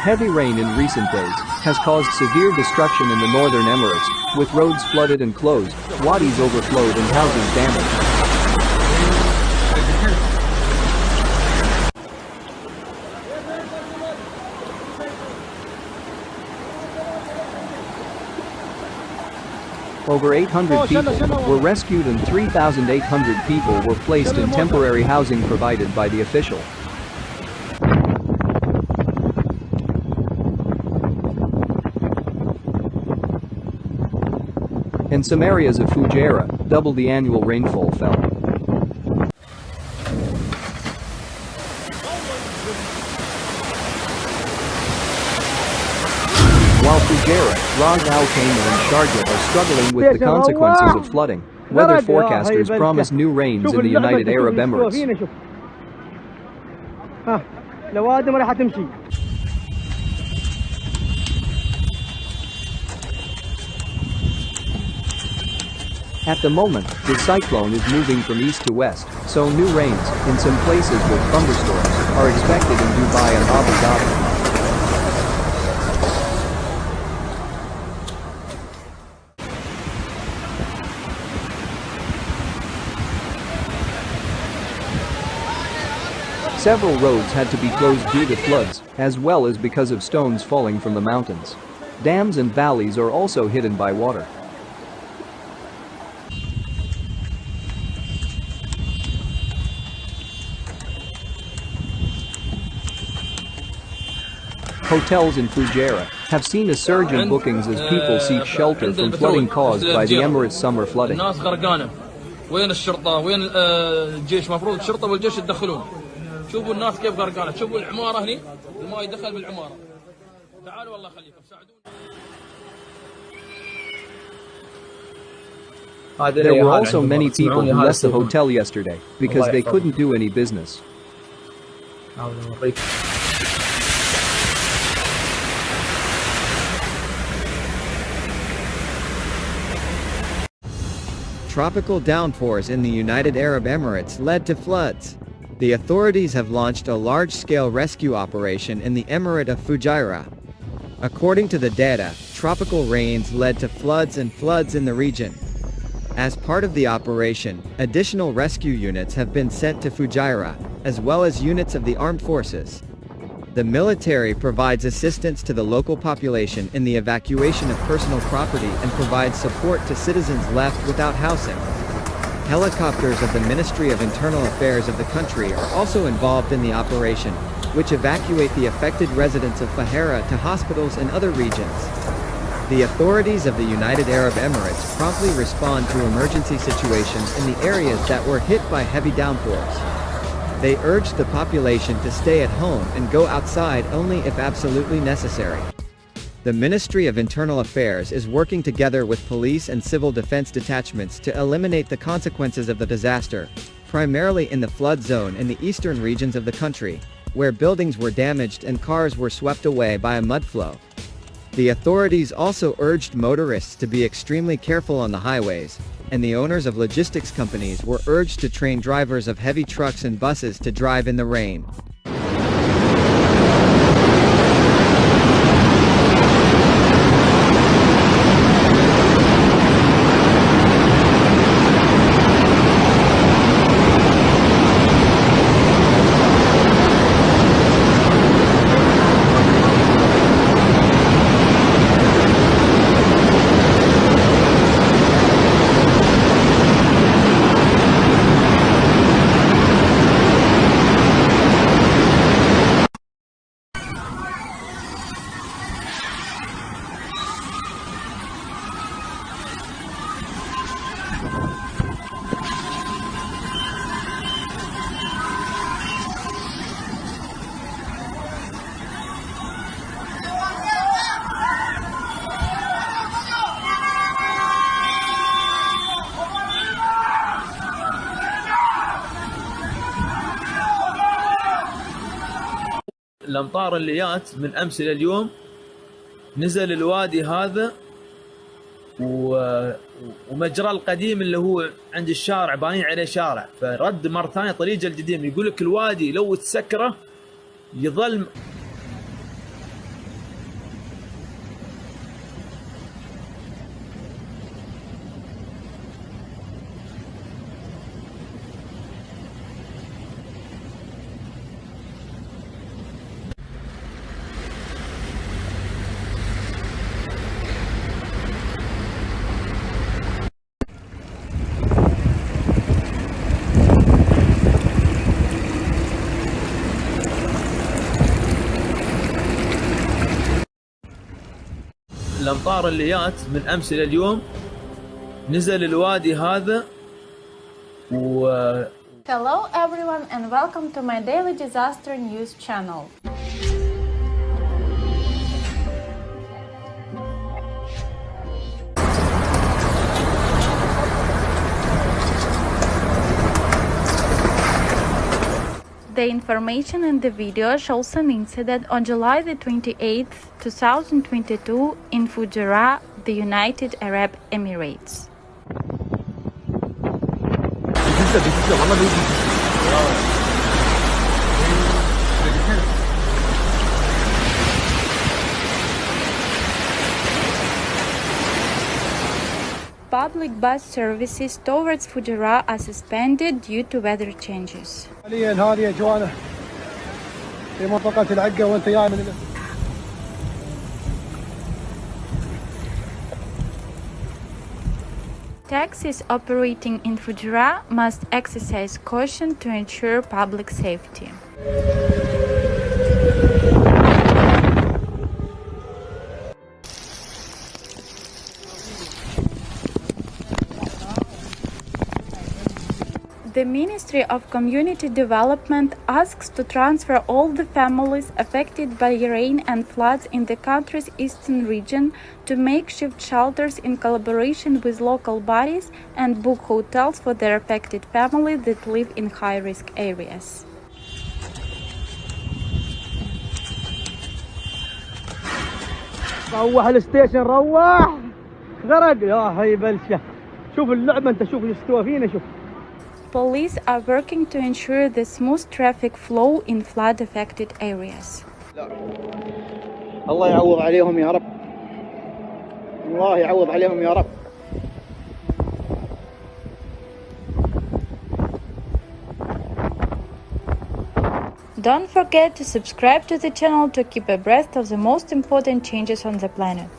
Heavy rain in recent days has caused severe destruction in the northern Emirates, with roads flooded and closed, wadis overflowed and houses damaged. Over 800 people were rescued and 3,800 people were placed in temporary housing provided by the official. In some areas of Fujairah, double the annual rainfall fell. While Fujairah, Ras Al Khaimah and Sharjah are struggling with the consequences of flooding, weather forecasters promise new rains in the United Arab Emirates. At the moment, the cyclone is moving from east to west, so new rains, in some places with thunderstorms, are expected in Dubai and Abu Dhabi. Several roads had to be closed due to floods, as well as because of stones falling from the mountains. Dams and valleys are also hidden by water. Hotels in Fujairah have seen a surge in bookings as people seek shelter from flooding caused by the Emirates' summer flooding. وين الشرطة؟ وين الجيش؟ مفروض الشرطة والجيش يتدخلون. شوفوا الناس كيف غرقانة، شوفوا العمارة هني، الماء يدخل بالعمارة. تعالوا والله خليكم ساعدونا. There were also many people who left the hotel yesterday because they couldn't do any business. Tropical downpours in the United Arab Emirates led to floods. The authorities have launched a large-scale rescue operation in the Emirate of Fujairah. According to the data, tropical rains led to floods in the region. As part of the operation, additional rescue units have been sent to Fujairah, as well as units of the armed forces. The military provides assistance to the local population in the evacuation of personal property and provides support to citizens left without housing. Helicopters of the Ministry of Internal Affairs of the country are also involved in the operation, which evacuate the affected residents of Fujairah to hospitals in other regions. The authorities of the United Arab Emirates promptly respond to emergency situations in the areas that were hit by heavy downpours. They urged the population to stay at home and go outside only if absolutely necessary. The Ministry of Internal Affairs is working together with police and civil defense detachments to eliminate the consequences of the disaster, primarily in the flood zone in the eastern regions of the country, where buildings were damaged and cars were swept away by a mudflow. The authorities also urged motorists to be extremely careful on the highways, and the owners of logistics companies were urged to train drivers of heavy trucks and buses to drive in the rain. الأمطار اللي جات من أمس إلى اليوم نزل الوادي هذا ومجرى القديم اللي هو عند الشارع بانين عليه شارع، فرد مرة ثانية طريقه القديم. يقول لك الوادي لو تسكره يظل الأمطار اللي جات من أمس إلى اليوم نزل الوادي هذا Hello everyone and welcome to my daily disaster news channel. The information in the video shows an incident on July the 28th, 2022 in Fujairah, the United Arab Emirates. Public bus services towards Fujairah are suspended due to weather changes. حاليا هذه اجوانا في منطقة العقة وانت جاي من Taxis operating in Fujairah must exercise caution to ensure public safety. The Ministry of Community Development asks to transfer all the families affected by rain and floods in the country's eastern region to makeshift shelters in collaboration with local bodies and book hotels for their affected families that live in high-risk areas. روح الستيشن روح غرق يا هي بلشة شوف اللعبة انت شوف استوى فينا شوف. Police are working to ensure the smooth traffic flow in flood-affected areas. الله يعوض عليهم يا رب. الله يعوض عليهم يا رب. Don't forget to subscribe to the channel to keep abreast of the most important changes on the planet.